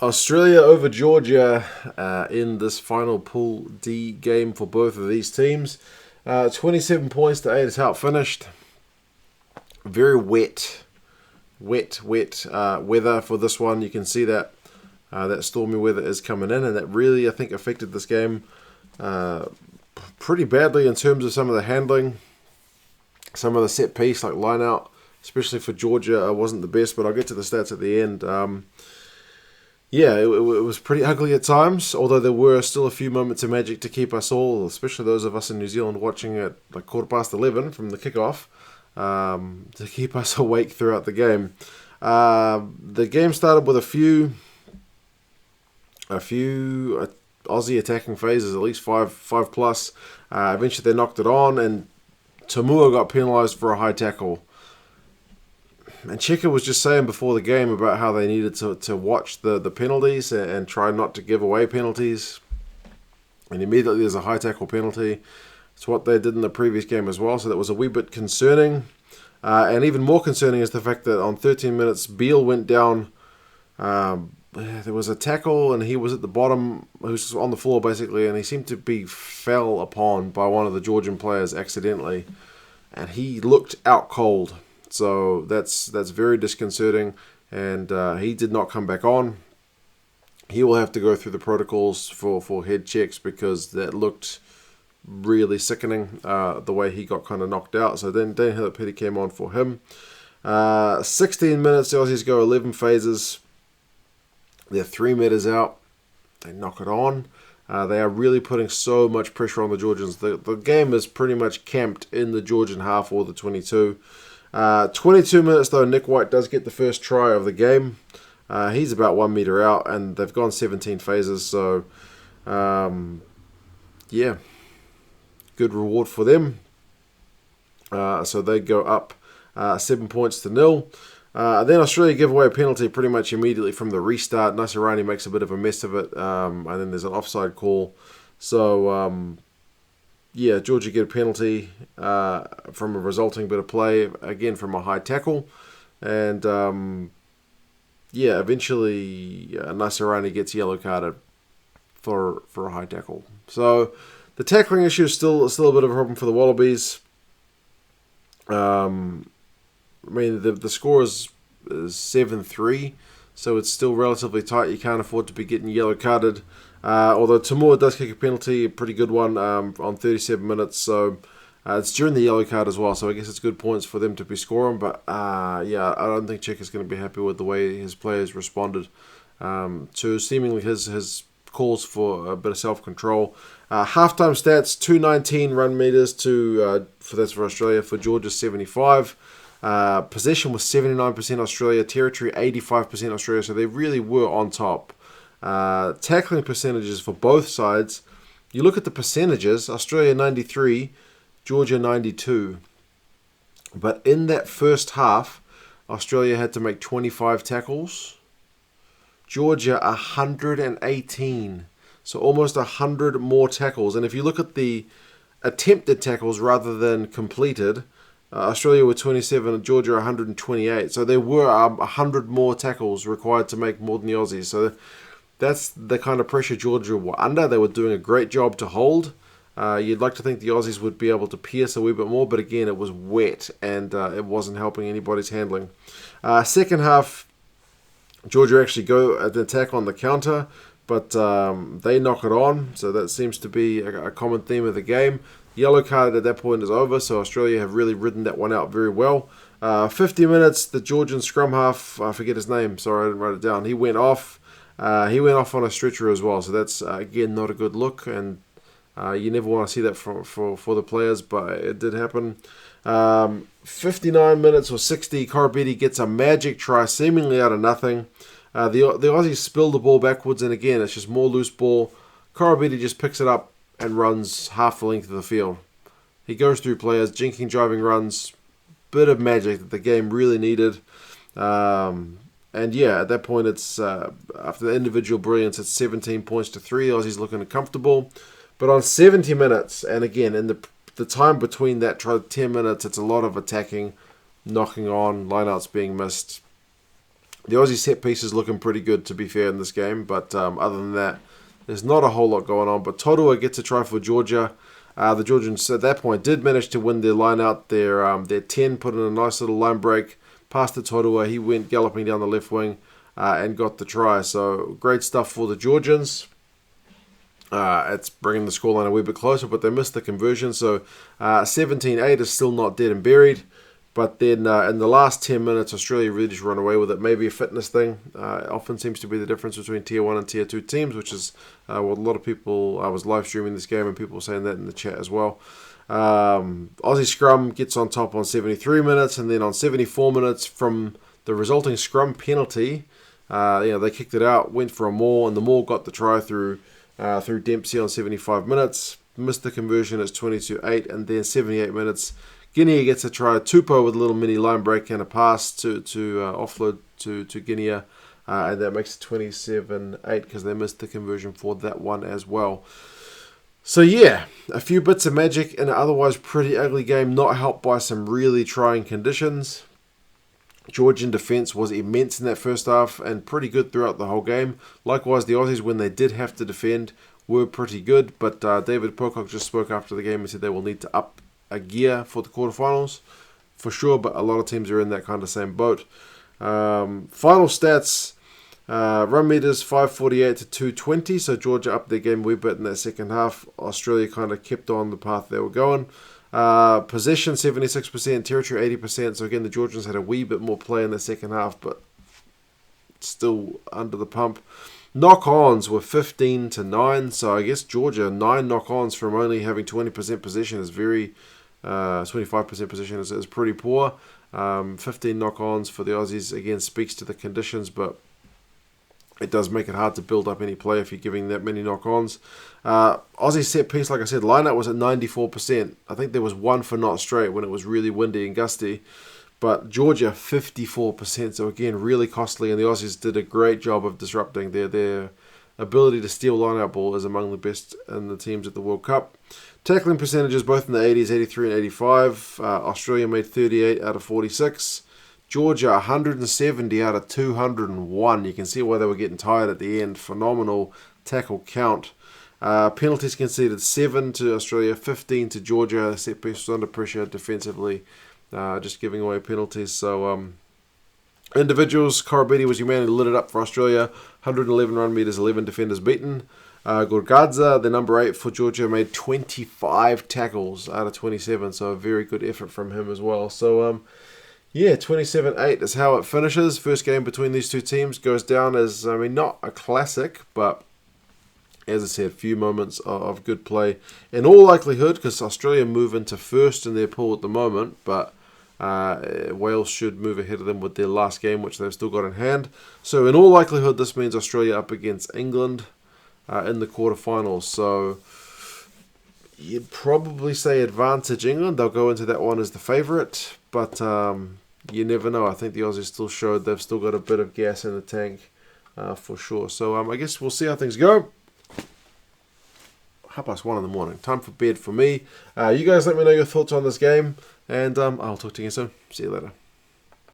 Australia over Georgia in this final Pool D game for both of these teams. 27 points to 8 is how it finished. Very wet weather for this one. You can see that that stormy weather is coming in, and that really, I think, affected this game pretty badly in terms of some of the handling. Some of the set piece, like line out, especially for Georgia, wasn't the best, but I'll get to the stats at the end. It was pretty ugly at times, although there were still a few moments of magic to keep us all, especially those of us in New Zealand, watching at like 11:15 from the kickoff, to keep us awake throughout the game. The game started with a few Aussie attacking phases, at least five plus. Eventually they knocked it on, and Tamua got penalised for a high tackle. And Cheika was just saying before the game about how they needed to watch the penalties and try not to give away penalties. And immediately there's a high tackle penalty. It's what they did in the previous game as well, so that was a wee bit concerning. And even more concerning is the fact that on 13 minutes, Beale went down. There was a tackle, and he was at the bottom, he was on the floor basically, and he seemed to be fell upon by one of the Georgian players accidentally. And he looked out cold. So that's very disconcerting, and he did not come back on. He will have to go through the protocols for head checks, because that looked really sickening, the way he got kind of knocked out. So then Dan Hillipiti came on for him. 16 minutes, the Aussies go 11 phases. They're 3 meters out. They knock it on. They are really putting so much pressure on the Georgians. The game is pretty much camped in the Georgian half or the 22. 22 minutes though, Nick White does get the first try of the game. He's about 1 meter out, and they've gone 17 phases, so good reward for them. So they go up 7 points to 0. Then Australia give away a penalty pretty much immediately from the restart. Nasirani makes a bit of a mess of it, and then there's an offside call. So Georgia get a penalty from a resulting bit of play, again from a high tackle. And eventually Nasirani gets yellow carded for a high tackle. So the tackling issue is still a bit of a problem for the Wallabies. The score is 7-3, so it's still relatively tight. You can't afford to be getting yellow carded. Although Tamua does kick a penalty, a pretty good one, on 37 minutes. So it's during the yellow card as well, so I guess it's good points for them to be scoring. But I don't think Czech is going to be happy with the way his players responded to seemingly his calls for a bit of self-control. Halftime stats: 219 run meters that's for Australia. For Georgia, 75. Possession was 79% Australia, territory 85% Australia, so they really were on top. Tackling percentages for both sides, you look at the percentages: Australia 93, Georgia 92. But in that first half, Australia had to make 25 tackles, Georgia 118. So almost 100 more tackles. And if you look at the attempted tackles rather than completed, Australia were 27 and Georgia 128. So there were 100 more tackles required to make more than the Aussies. So that's the kind of pressure Georgia were under. They were doing a great job to hold. You'd like to think the Aussies would be able to pierce a wee bit more, but again, it was wet, and it wasn't helping anybody's handling. Second half, Georgia actually go at the attack on the counter, but they knock it on, so that seems to be a common theme of the game. Yellow card at that point is over, so Australia have really ridden that one out very well. 50 minutes, the Georgian scrum half, I forget his name, sorry I didn't write it down, he went off. He went off on a stretcher as well, so that's, again, not a good look, and you never want to see that for the players, but it did happen. 59 minutes or 60, Korobidi gets a magic try, seemingly out of nothing. The Aussies spill the ball backwards, and again, it's just more loose ball. Korobidi just picks it up and runs half the length of the field. He goes through players, jinking, driving runs. Bit of magic that the game really needed. At that point, it's after the individual brilliance, it's 17 points to 3. Aussies looking comfortable. But on 70 minutes, and again, in the time between that 10 minutes, it's a lot of attacking, knocking on, lineouts being missed. The Aussie set piece is looking pretty good, to be fair, in this game. But other than that, there's not a whole lot going on. But Totoa gets a try for Georgia. The Georgians at that point did manage to win their line out. Their 10 put in a nice little line break. Past the Totoa, he went galloping down the left wing and got the try. So great stuff for the Georgians. It's bringing the scoreline a wee bit closer, but they missed the conversion. So 17-8 is still not dead and buried. But then in the last 10 minutes, Australia really just run away with it. Maybe a fitness thing. It often seems to be the difference between Tier 1 and Tier 2 teams, which is what a lot of people... I was live streaming this game and people were saying that in the chat as well. Aussie scrum gets on top on 73 minutes, and then on 74 minutes from the resulting scrum penalty, they kicked it out, went for a maul, and the maul got the try through Dempsey on 75 minutes. Missed the conversion, it's 22-8, and then 78 minutes... Guinea gets a try. Tupou with a little mini line break and a pass to offload to Guinea. And that makes it 27-8 because they missed the conversion for that one as well. So yeah, a few bits of magic in an otherwise pretty ugly game, not helped by some really trying conditions. Georgian defence was immense in that first half and pretty good throughout the whole game. Likewise, the Aussies, when they did have to defend, were pretty good. But David Pocock just spoke after the game and said they will need to up a gear for the quarterfinals for sure, but a lot of teams are in that kind of same boat. Final stats, run meters 548 to 220, so Georgia upped their game a wee bit in that second half. Australia kind of kept on the path they were going. Possession 76%, territory 80%, so again the Georgians had a wee bit more play in the second half, but still under the pump. Knock-ons were 15-9, so I guess Georgia 9 knock-ons from only having 20% possession is very 25% possession is pretty poor. 15 knock-ons for the Aussies, again, speaks to the conditions, but it does make it hard to build up any play if you're giving that many knock-ons. Aussie set piece, like I said, line-out was at 94%. I think there was one for not straight when it was really windy and gusty. But Georgia, 54%. So again, really costly. And the Aussies did a great job of disrupting. Their ability to steal line-out ball is among the best in the teams at the World Cup. Tackling percentages both in the 80s, 83 and 85. Australia made 38 out of 46. Georgia, 170 out of 201. You can see why they were getting tired at the end. Phenomenal tackle count. Penalties conceded 7 to Australia, 15 to Georgia. Set piece was under pressure defensively. Just giving away penalties. So individuals, Korobidi was your man who lit it up for Australia. 111 run meters, 11 defenders beaten. Gorgadze, the number 8 for Georgia, made 25 tackles out of 27. So a very good effort from him as well. So 27-8 is how it finishes. First game between these two teams goes down as, not a classic, but as I said, a few moments of good play. In all likelihood, because Australia move into first in their pool at the moment, but Wales should move ahead of them with their last game, which they've still got in hand. So in all likelihood, this means Australia up against England in the quarterfinals. So you'd probably say advantage England. They'll go into that one as the favourite, but you never know. I think the Aussies still showed they've still got a bit of gas in the tank for sure. So I guess we'll see how things go. 1:30 in the morning. Time for bed for me. You guys let me know your thoughts on this game, and I'll talk to you soon. See you later.